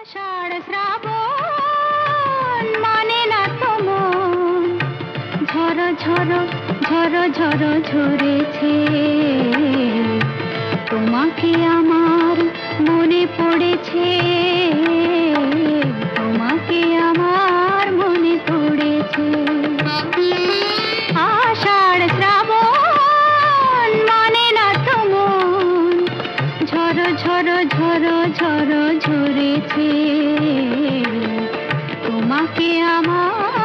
আষাঢ় শ্রাবণ মানে না তো মন, ঝড়ো ঝড়ো ঝড়ো ঝড়ো ঝরেছে। তোমাকে আমার মনে পড়েছে, তোমাকে আমার মনে পড়েছে। আষাঢ় শ্রাবণ মানে না তো মন, ঝড়ো ঝড়ো ঝড়ো ঝড়ো ঝরেছে। তোমাকে আমার